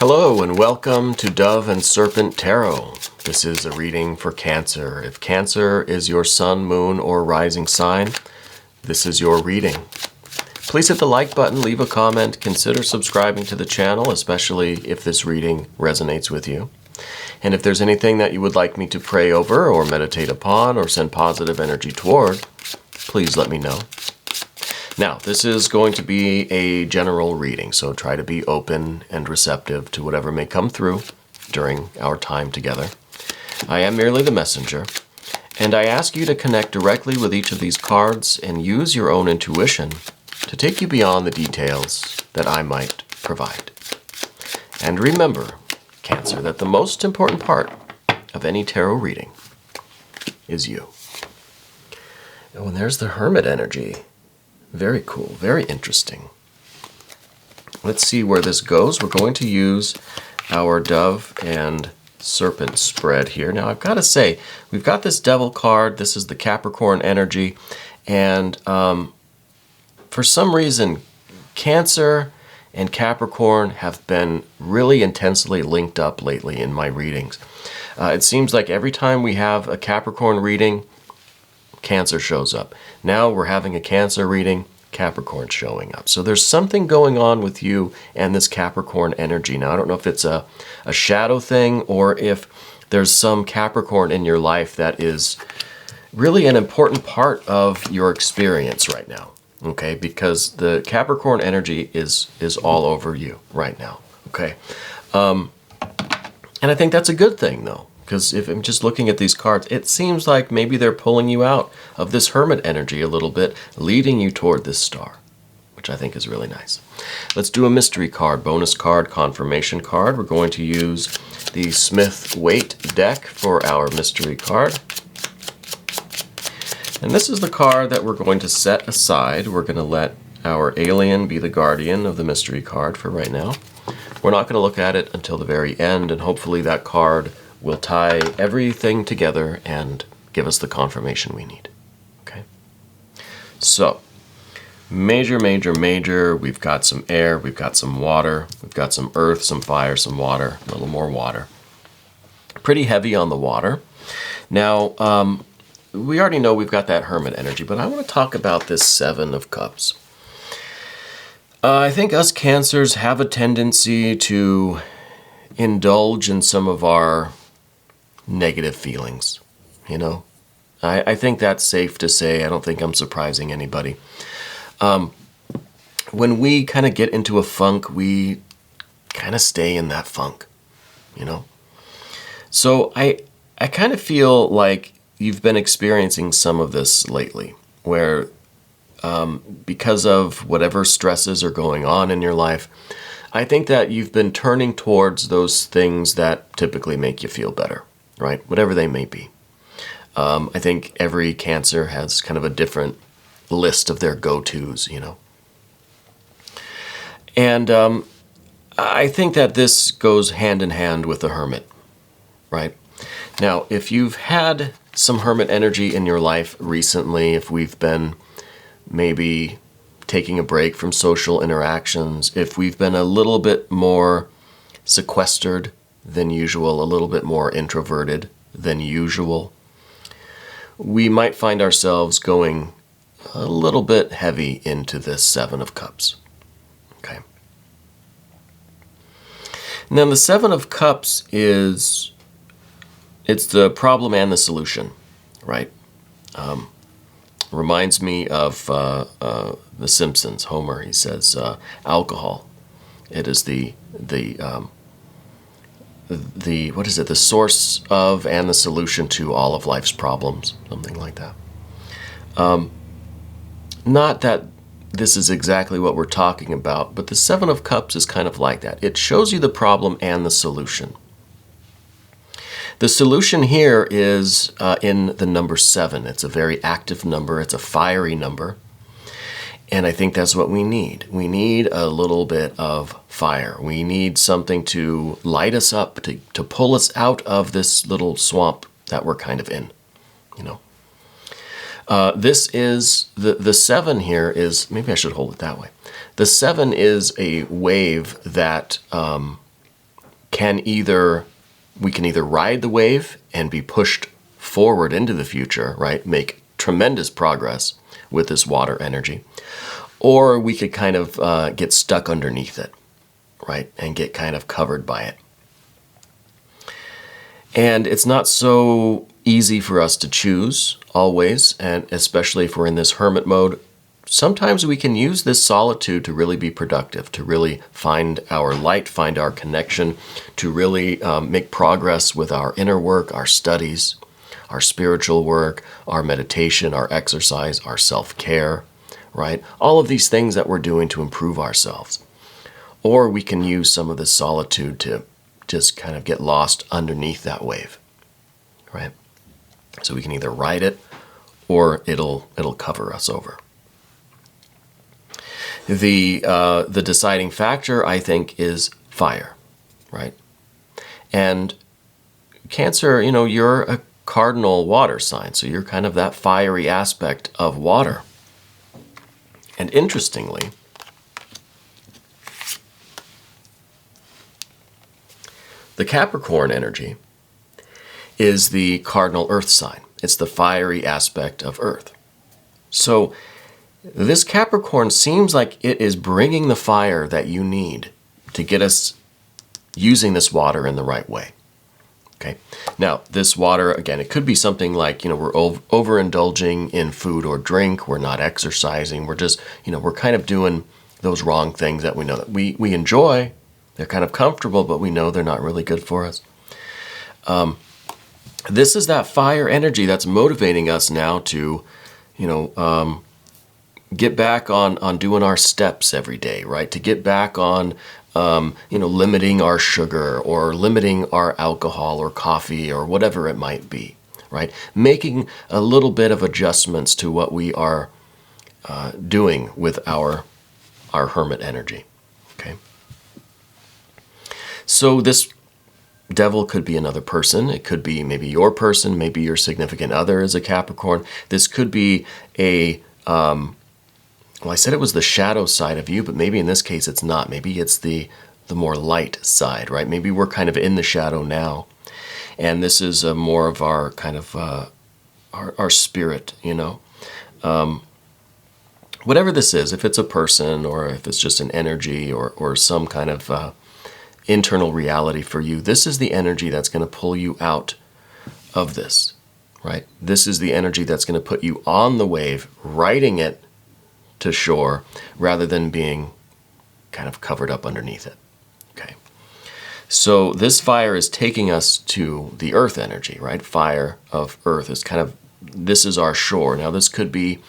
Hello and welcome to Dove and Serpent Tarot. This is a reading for Cancer. If Cancer is your sun, moon, or rising sign, this is your reading. Please hit the like button, leave a comment, consider subscribing to the channel, especially if this reading resonates with you. And if there's anything that you would like me to pray over or meditate upon or send positive energy toward, please let me know. Now, this is going to be a general reading, so try to be open and receptive to whatever may come through during our time together. I am merely the messenger, and I ask you to connect directly with each of these cards and use your own intuition to take you beyond the details that I might provide. And remember, Cancer, that the most important part of any tarot reading is you. Oh, and there's the Hermit energy. Very cool, very interesting. Let's see where this goes. We're going to use our Dove and Serpent spread here. Now, I've got to say, we've got this Devil card. This is the Capricorn energy. And for some reason, Cancer and Capricorn have been really intensely linked up lately in my readings. It seems like every time we have a Capricorn reading, Cancer shows up. Now we're having a Cancer reading, Capricorn showing up. So there's something going on with you and this Capricorn energy. Now, I don't know if it's a shadow thing or if there's some Capricorn in your life that is really an important part of your experience right now, okay? Because the Capricorn energy is all over you right now, okay? And I think that's a good thing, though. Because if I'm just looking at these cards, it seems like maybe they're pulling you out of this Hermit energy a little bit, leading you toward this star, which I think is really nice. Let's do a mystery card, bonus card, confirmation card. We're going to use the Smith-Waite deck for our mystery card. And this is the card that we're going to set aside. We're going to let our alien be the guardian of the mystery card for right now. We're not going to look at it until the very end, and hopefully that card will tie everything together and give us the confirmation we need. Okay? So, major, we've got some air, we've got some water, we've got some earth, some fire, some water, a little more water. Pretty heavy on the water. Now, we already know we've got that Hermit energy, but I want to talk about this Seven of Cups. I think us Cancers have a tendency to indulge in some of our negative feelings, you know. I think that's safe to say. I don't think I'm surprising anybody. When we kind of get into a funk, we kind of stay in that funk, you know. So I kind of feel like you've been experiencing some of this lately, where because of whatever stresses are going on in your life, I think that you've been turning towards those things that typically make you feel better, right? Whatever they may be. I think every Cancer has kind of a different list of their go-tos, you know. And I think that this goes hand in hand with the Hermit, right? Now, if you've had some Hermit energy in your life recently, if we've been maybe taking a break from social interactions, if we've been a little bit more sequestered than usual, a little bit more introverted than usual, we might find ourselves going a little bit heavy into this Seven of Cups. Okay. Now the Seven of Cups it's the problem and the solution, right? Reminds me of The Simpsons. Homer, he says, alcohol. It is the what is it? The source of and the solution to all of life's problems, something like that. Not that this is exactly what we're talking about, but the Seven of Cups is kind of like that. It shows you the problem and the solution. The solution here is in the number 7. It's a very active number. It's a fiery number. And I think that's what we need. We need a little bit of fire. We need something to light us up, to pull us out of this little swamp that we're kind of in, you know. This is, the 7 here is, maybe I should hold it that way. The 7 is a wave that we can either ride the wave and be pushed forward into the future, right? Make tremendous progress with this water energy. Or we could kind of get stuck underneath it, right? And get kind of covered by it. And it's not so easy for us to choose always, and especially if we're in this hermit mode. Sometimes we can use this solitude to really be productive, to really find our light, find our connection, to really make progress with our inner work, our studies, our spiritual work, our meditation, our exercise, our self-care, right? All of these things that we're doing to improve ourselves. Or we can use some of this solitude to just kind of get lost underneath that wave, right? So we can either ride it or it'll cover us over. The deciding factor, I think, is fire, right? And Cancer, you're a cardinal water sign, so you're kind of that fiery aspect of water. And interestingly, the Capricorn energy is the cardinal earth sign. It's the fiery aspect of earth. So this Capricorn seems like it is bringing the fire that you need to get us using this water in the right way. Okay. Now, this water, again, it could be something like, we're overindulging in food or drink. We're not exercising. We're just, we're kind of doing those wrong things that we know that we enjoy. They're kind of comfortable, but we know they're not really good for us. This is that fire energy that's motivating us now to, get back on doing our steps every day, right? To get back on, limiting our sugar or limiting our alcohol or coffee or whatever it might be, right? Making a little bit of adjustments to what we are doing with our hermit energy, okay? So this devil could be another person. It could be maybe your person, maybe your significant other is a Capricorn. This could be I said it was the shadow side of you, but maybe in this case it's not. Maybe it's the more light side, right? Maybe we're kind of in the shadow now. And this is more of our kind of our spirit, whatever this is, if it's a person or if it's just an energy or some kind of internal reality for you, this is the energy that's going to pull you out of this, right? This is the energy that's going to put you on the wave, riding it to shore rather than being kind of covered up underneath it, okay? So this fire is taking us to the earth energy, right? Fire of earth is kind of, this is our shore. Now this could be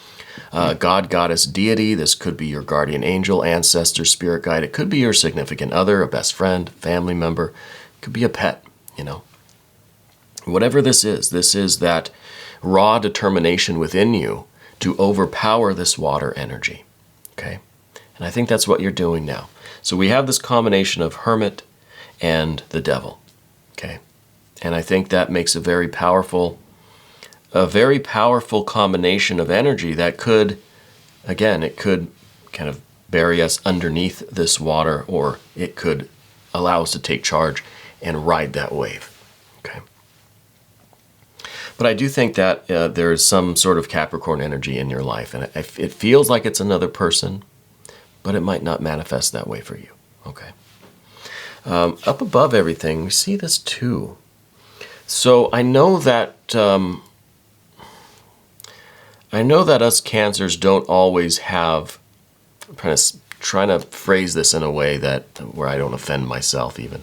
God, goddess, deity. This could be your guardian angel, ancestor, spirit guide. It could be your significant other, a best friend, family member. It could be a pet, Whatever this is that raw determination within you to overpower this water energy, okay? And I think that's what you're doing now. So we have this combination of hermit and the devil, okay? And I think that makes a very powerful combination of energy that could, again, it could kind of bury us underneath this water, or it could allow us to take charge and ride that wave, okay? But I do think that there is some sort of Capricorn energy in your life, and it feels like it's another person, but it might not manifest that way for you, okay? Up above everything, we see this too. So I know that us Cancers don't always have, I'm trying to phrase this in a way where I don't offend myself even.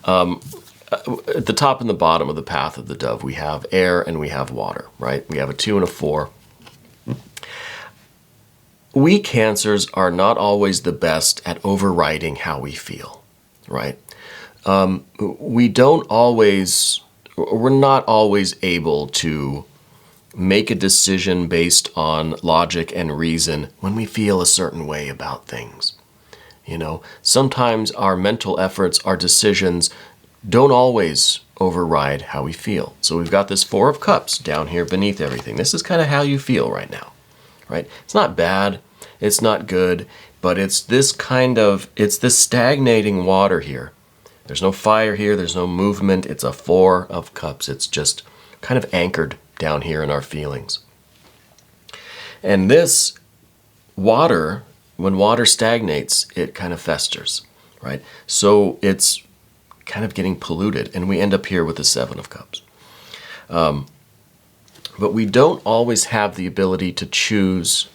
At the top and the bottom of the path of the dove, we have air and we have water, right? We have a 2 and a 4. We Cancers are not always the best at overriding how we feel, right? We're not always able to make a decision based on logic and reason when we feel a certain way about things. Sometimes our mental efforts, our decisions don't always override how we feel. So we've got this 4 of Cups down here beneath everything. This is kind of how you feel right now, right? It's not bad, it's not good, but it's this stagnating water here There's no fire here. There's no movement. It's a Four of Cups. It's just kind of anchored down here in our feelings. And this water, when water stagnates, it kind of festers, right? So it's kind of getting polluted, and we end up here with the Seven of Cups. But we don't always have the ability to choose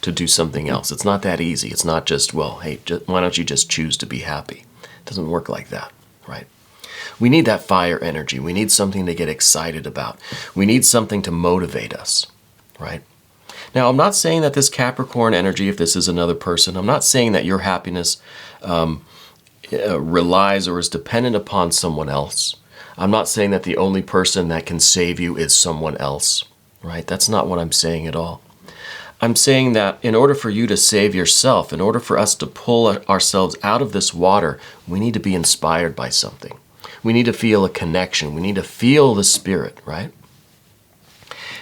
to do something else. It's not that easy. It's not just, well, hey, why don't you just choose to be happy? It doesn't work like that, right? We need that fire energy. We need something to get excited about. We need something to motivate us, right? Now, I'm not saying that this Capricorn energy, if this is another person, I'm not saying that your happiness relies or is dependent upon someone else. I'm not saying that the only person that can save you is someone else, right? That's not what I'm saying at all. I'm saying that in order for you to save yourself, in order for us to pull ourselves out of this water, we need to be inspired by something. We need to feel a connection. We need to feel the spirit, right?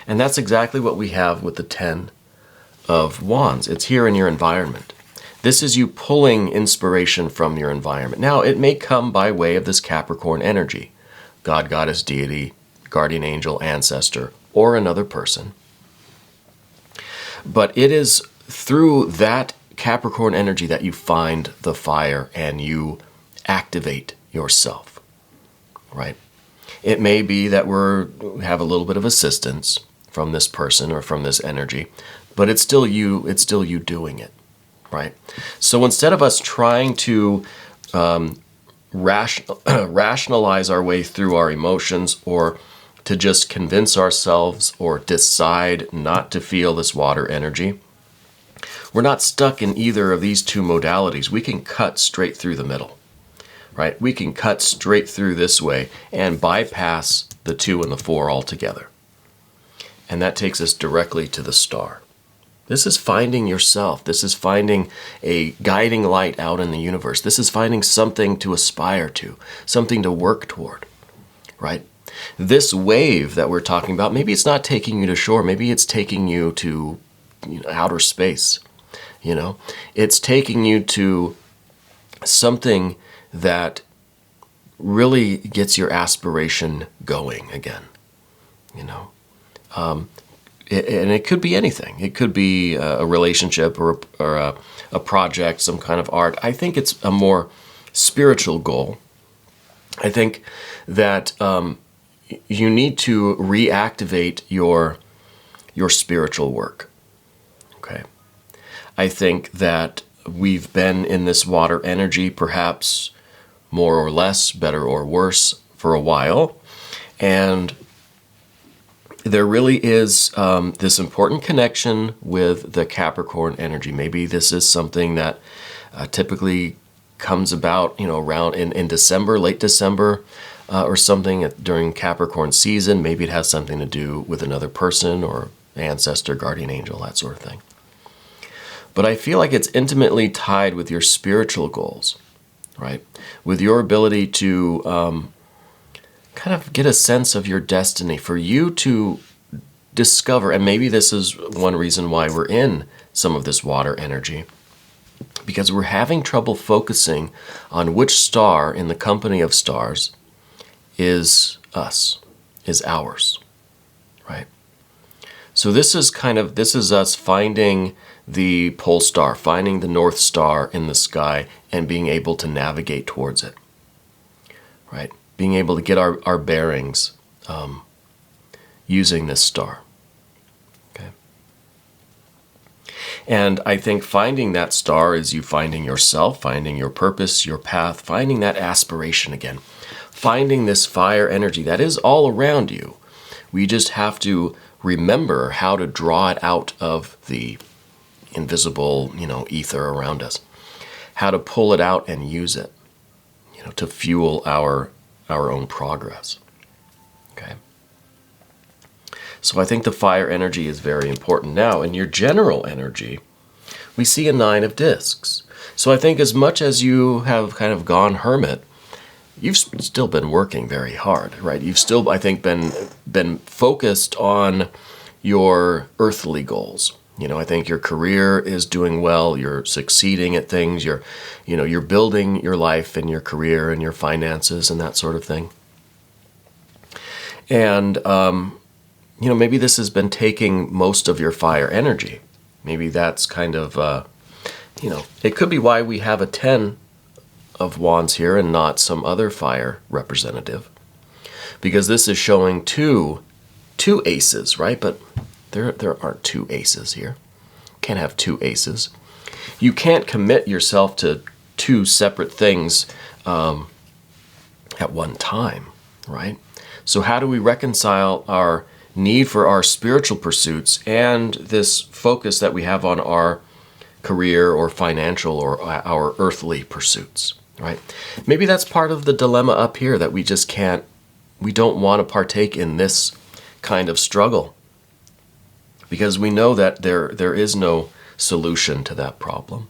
And that's exactly what we have with the Ten of Wands. It's here in your environment. This is you pulling inspiration from your environment. Now, it may come by way of this Capricorn energy. God, goddess, deity, guardian angel, ancestor, or another person. But it is through that Capricorn energy that you find the fire and you activate yourself, right? It may be that we have a little bit of assistance from this person or from this energy, but it's still you doing it, right? So instead of us trying to rationalize our way through our emotions, or to just convince ourselves or decide not to feel this water energy, we're not stuck in either of these two modalities. We can cut straight through the middle, right? We can cut straight through this way and bypass the 2 and the 4 altogether. And that takes us directly to the star. This is finding yourself. This is finding a guiding light out in the universe. This is finding something to aspire to, something to work toward, right? This wave that we're talking about, maybe it's not taking you to shore. Maybe it's taking you to outer space. It's taking you to something that really gets your aspiration going again, and it could be anything. It could be a relationship or a project, some kind of art. I think it's a more spiritual goal. I think that you need to reactivate your spiritual work. Okay. I think that we've been in this water energy, perhaps more or less, better or worse, for a while, and there really is this important connection with the Capricorn energy. Maybe this is something that typically comes about, around in December, late December, or something during Capricorn season. Maybe it has something to do with another person or ancestor, guardian angel, that sort of thing. But I feel like it's intimately tied with your spiritual goals, right? With your ability to kind of get a sense of your destiny, for you to discover, and maybe this is one reason why we're in some of this water energy, because we're having trouble focusing on which star in the company of stars is us, is ours, right? So this is us finding the pole star, finding the North Star in the sky and being able to navigate towards it, right? Being able to get our bearings using this star. Okay. And I think finding that star is you finding yourself, finding your purpose, your path, finding that aspiration again, finding this fire energy that is all around you. We just have to remember how to draw it out of the invisible, ether around us, how to pull it out and use it, to fuel our own progress. Okay. So I think the fire energy is very important. Now, in your general energy, we see a 9 of discs. So I think as much as you have kind of gone hermit, you've still been working very hard, right? You've still, I think, been focused on your earthly goals, I think your career is doing well. You're succeeding at things. You're building your life and your career and your finances and that sort of thing. And, maybe this has been taking most of your fire energy. Maybe that's kind of, it could be why we have a 10 of Wands here and not some other fire representative. Because this is showing two aces, right? But there aren't two aces here. Can't have two aces. You can't commit yourself to two separate things at one time, right? So how do we reconcile our need for our spiritual pursuits and this focus that we have on our career or financial or our earthly pursuits, right? Maybe that's part of the dilemma up here, that we don't want to partake in this kind of struggle because we know that there is no solution to that problem.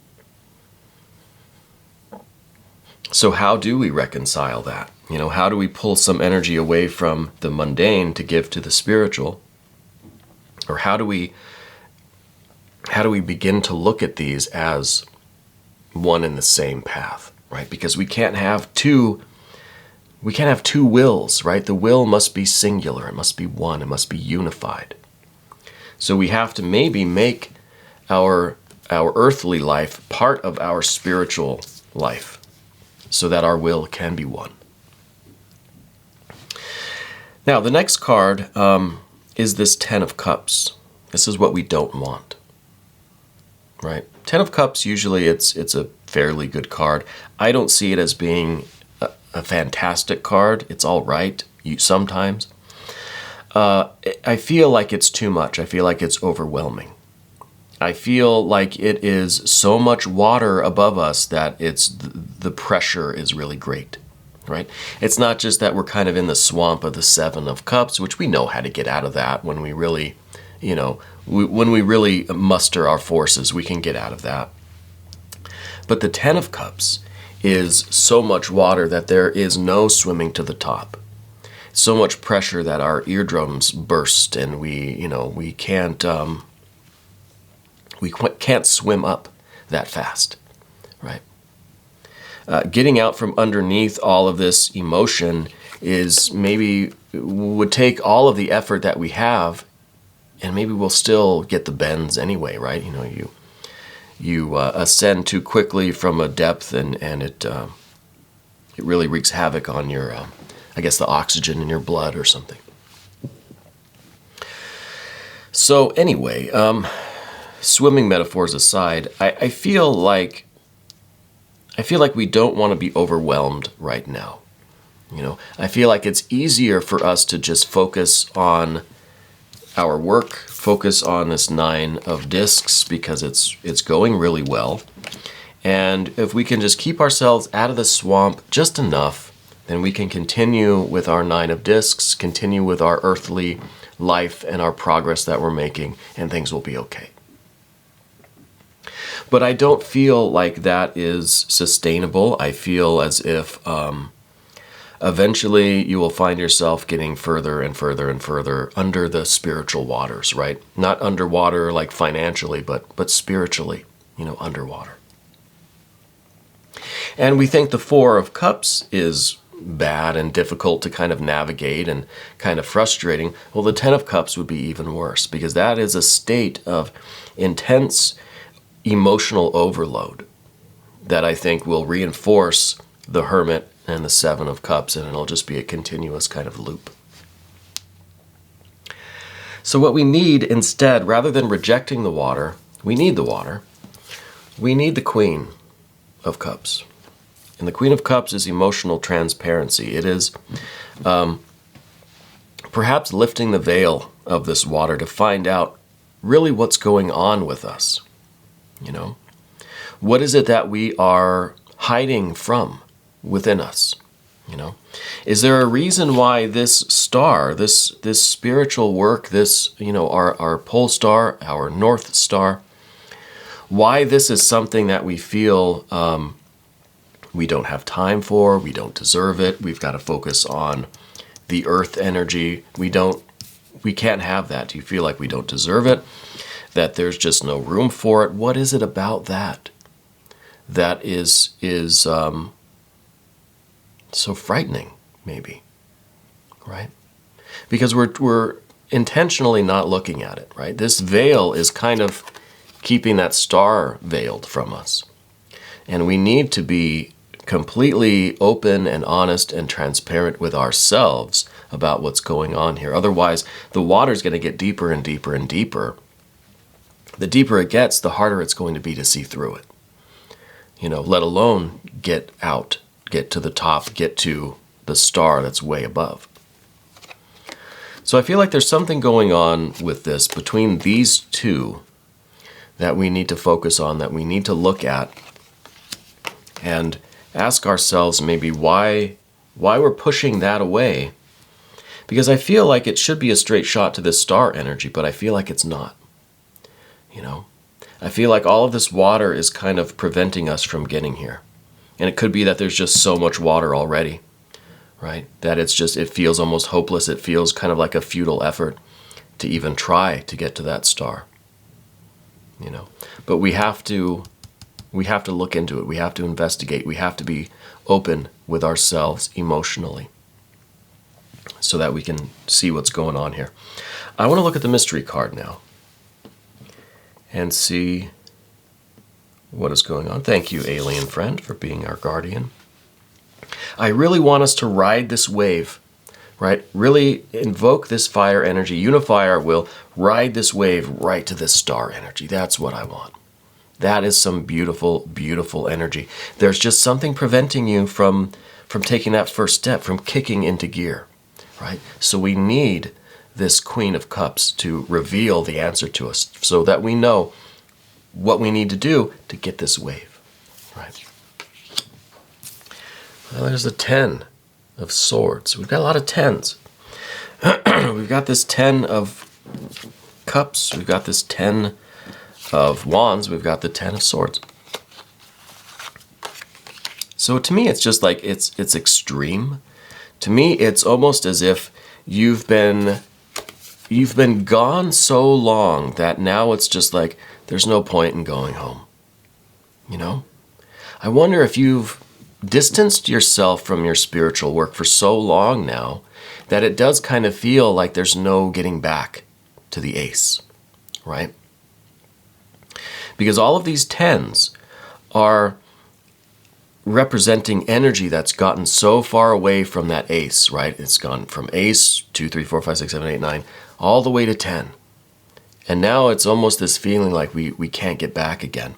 So how do we reconcile that? How do we pull some energy away from the mundane to give to the spiritual? Or how do we begin to look at these as one and the same path, right? Because we can't have two wills, right? The will must be singular, it must be one, it must be unified. So we have to maybe make our earthly life part of our spiritual life so that our will can be one. Now, the next card is this 10 of Cups. This is what we don't want, right? 10 of Cups, usually it's a fairly good card. I don't see it as being a fantastic card. It's all right sometimes. I feel like it's too much. I feel like it's overwhelming. I feel like it is so much water above us that the pressure is really great, right? It's not just that we're kind of in the swamp of the 7 of Cups, which we know how to get out of that when we really, when we really muster our forces, we can get out of that. But the 10 of Cups is so much water that there is no swimming to the top. So much pressure that our eardrums burst and we can't swim up that fast, right? Getting out from underneath all of this emotion would take all of the effort that we have, and maybe we'll still get the bends anyway, right? You ascend too quickly from a depth, and it really wreaks havoc on your, the oxygen in your blood or something. So anyway, swimming metaphors aside, I feel like we don't want to be overwhelmed right now. I feel like it's easier for us to just focus on our work, focus on this 9 of Discs because it's going really well. And if we can just keep ourselves out of the swamp just enough, then we can continue with our 9 of Discs, continue with our earthly life and our progress that we're making, and things will be okay. But I don't feel like that is sustainable. I feel as if eventually you will find yourself getting further and further and further under the spiritual waters, right? Not underwater like financially, but spiritually, underwater. And we think the 4 of Cups is bad and difficult to kind of navigate and kind of frustrating. Well, the 10 of Cups would be even worse because that is a state of intense emotional overload that I think will reinforce the Hermit and the 7 of Cups, and it'll just be a continuous kind of loop. So what we need instead, rather than rejecting the water, we need the water. We need the Queen of Cups. And the Queen of Cups is emotional transparency. It is perhaps lifting the veil of this water to find out really what's going on with us. What is it that we are hiding from within us? Is there a reason why this star, this spiritual work, this, our pole star, our North Star, why this is something that we feel we don't have time for, we don't deserve it, we've got to focus on the earth energy, we can't have that. Do you feel like we don't deserve it? that there's just no room for it. What is it about that that is so frightening, maybe, right? Because we're intentionally not looking at it, right? This veil is kind of keeping that star veiled from us. And we need to be completely open and honest and transparent with ourselves about what's going on here. Otherwise, the water's going to get deeper and deeper and deeper. The deeper it gets, the harder it's going to be to see through it. Let alone get out, get to the top, get to the star that's way above. So I feel like there's something going on with this between these two that we need to focus on, that we need to look at and ask ourselves maybe why we're pushing that away. Because I feel like it should be a straight shot to this star energy, but I feel like it's not. I feel like all of this water is kind of preventing us from getting here. And it could be that there's just so much water already, right? That it feels almost hopeless. It feels kind of like a futile effort to even try to get to that star. But we have to look into it. We have to investigate. We have to be open with ourselves emotionally so that we can see what's going on here. I want to look at the mystery card now and see what is going on. Thank you, alien friend, for being our guardian. I really want us to ride this wave, right? Really invoke this fire energy, unify our will, ride this wave right to this star energy. That's what I want. That is some beautiful, beautiful energy. There's just something preventing you from taking that first step, from kicking into gear, right? So we need this Queen of Cups to reveal the answer to us so that we know what we need to do to get this wave, right? Well, there's the 10 of Swords. We've got a lot of 10s. We've got this 10 of Cups. We've got this 10 of Wands. We've got the 10 of Swords. So to me, it's just like it's extreme. To me, it's almost as if you've been gone so long that now it's just like there's no point in going home. I wonder if you've distanced yourself from your spiritual work for so long now that it does kind of feel like there's no getting back to the ace, right? Because all of these 10s are representing energy that's gotten so far away from that ace, right? It's gone from ace, 2, 3, 4, 5, 6, 7, 8, 9, all the way to 10. And now it's almost this feeling like we can't get back again.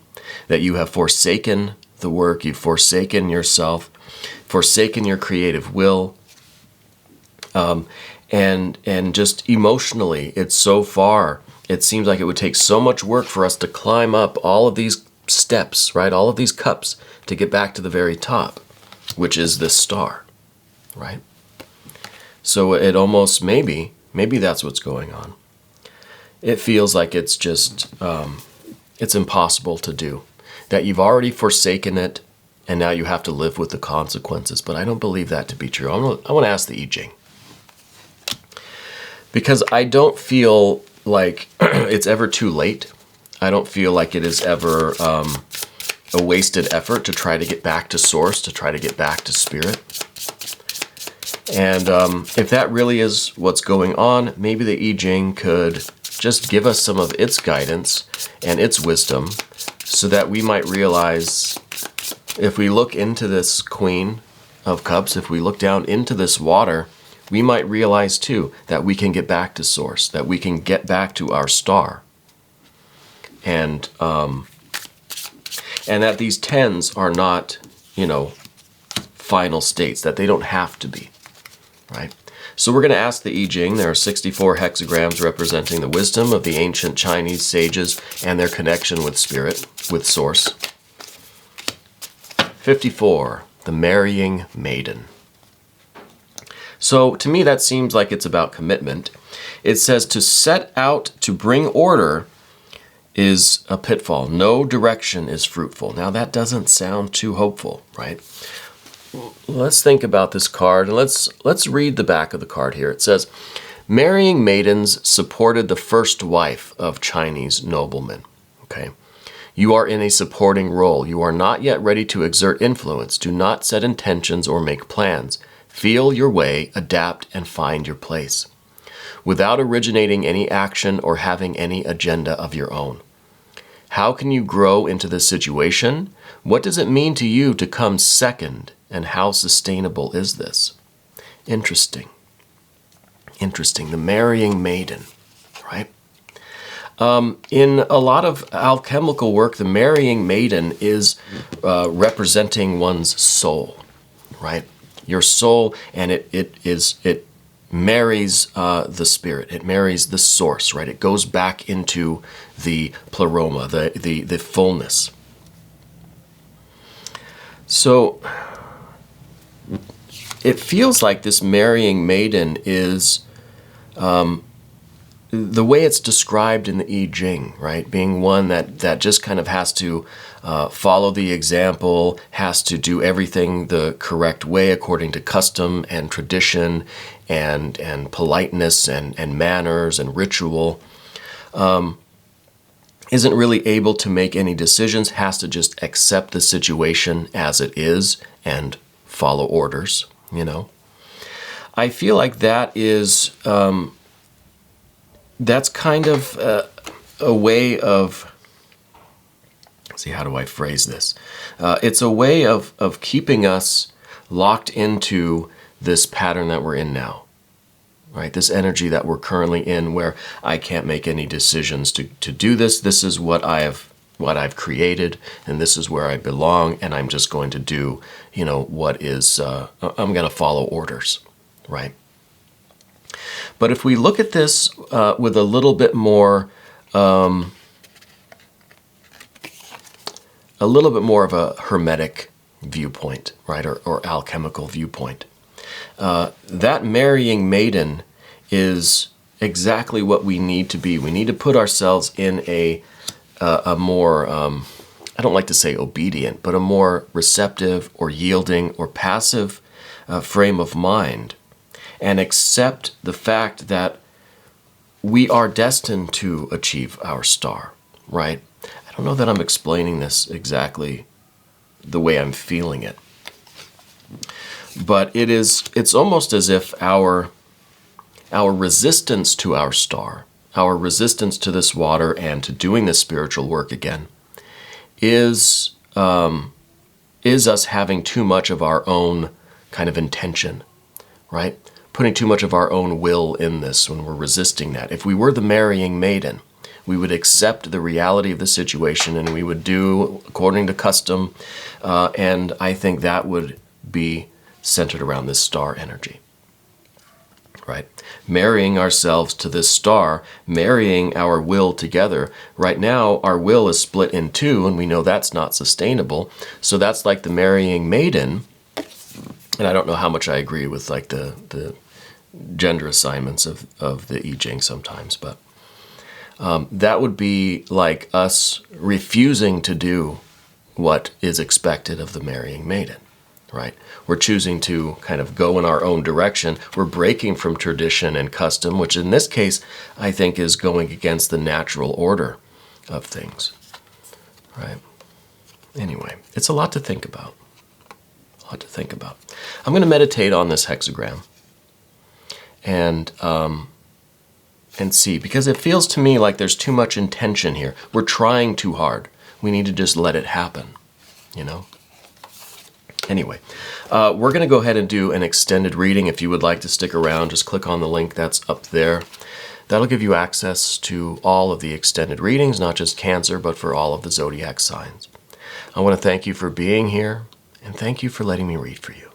That you have forsaken the work, you've forsaken yourself, forsaken your creative will. And just emotionally, it's so far. It seems like it would take so much work for us to climb up all of these steps, right? All of these cups to get back to the very top, which is this star, right? So it almost maybe that's what's going on. It feels like it's just, it's impossible to do. That you've already forsaken it, and now you have to live with the consequences. But I don't believe that to be true. I want to ask the I Ching. Because I don't feel like it's ever too late. I don't feel like it is ever a wasted effort to try to get back to source, to try to get back to spirit. And if that really is what's going on, maybe the I Ching could just give us some of its guidance and its wisdom so that we might realize, if we look into this Queen of Cups, if we look down into this water, we might realize too that we can get back to source, that we can get back to our star. And that these 10s are not, final states, that they don't have to be, right? So we're going to ask the I Ching. There are 64 hexagrams representing the wisdom of the ancient Chinese sages and their connection with spirit, with source. 54, the marrying maiden. So to me, that seems like it's about commitment. It says to set out to bring order is a pitfall. No direction is fruitful. Now that doesn't sound too hopeful, right? Let's think about this card, and let's read the back of the card here. It says, Marrying maidens supported the first wife of Chinese noblemen. Okay. You are in a supporting role. You are not yet ready to exert influence. Do not set intentions or make plans. Feel your way, adapt, and find your place, without originating any action or having any agenda of your own. How can you grow into this situation? What does it mean to you to come second, and how sustainable is this? Interesting. Interesting. The marrying maiden, right? In a lot of alchemical work, the marrying maiden is representing one's soul, right? Your soul, and it marries the spirit. It marries the source, right? It goes back into the pleroma, the fullness. So it feels like this marrying maiden is the way it's described in the Jing, right? Being one that just kind of has to follow the example, has to do everything the correct way according to custom and tradition and politeness and manners and ritual. Isn't really able to make any decisions, has to just accept the situation as it is and follow orders, you know. I feel like that is... that's kind of a way of, see, how do I phrase this? It's a way of keeping us locked into this pattern that we're in now, right? This energy that we're currently in, where I can't make any decisions to do this. This is what I've created, and this is where I belong, and I'm just going to do, you know, what is, I'm going to follow orders, right? But if we look at this with a little bit more of a hermetic viewpoint, right, or alchemical viewpoint, that marrying maiden is exactly what we need to be. We need to put ourselves in a more, I don't like to say obedient, but a more receptive or yielding or passive frame of mind, and accept the fact that we are destined to achieve our star, right? I don't know that I'm explaining this exactly the way I'm feeling it, but it's almost as if our resistance to our star, our resistance to this water and to doing this spiritual work again, is us having too much of our own kind of intention, right? Putting too much of our own will in this when we're resisting that. If we were the marrying maiden, we would accept the reality of the situation and we would do according to custom, and I think that would be centered around this star energy, right? Marrying ourselves to this star, marrying our will together. Right now, our will is split in two, and we know that's not sustainable. So that's like the marrying maiden. And I don't know how much I agree with like the gender assignments of the I Ching sometimes, but that would be like us refusing to do what is expected of the marrying maiden, right? We're choosing to kind of go in our own direction. We're breaking from tradition and custom, which in this case, I think is going against the natural order of things, right? Anyway, it's a lot to think about. I'm going to meditate on this hexagram and see, because it feels to me like there's too much intention here. We're trying too hard. We need to just let it happen, you know? Anyway, we're going to go ahead and do an extended reading. If you would like to stick around, just click on the link that's up there. That'll give you access to all of the extended readings, not just Cancer, but for all of the zodiac signs. I want to thank you for being here. And thank you for letting me read for you.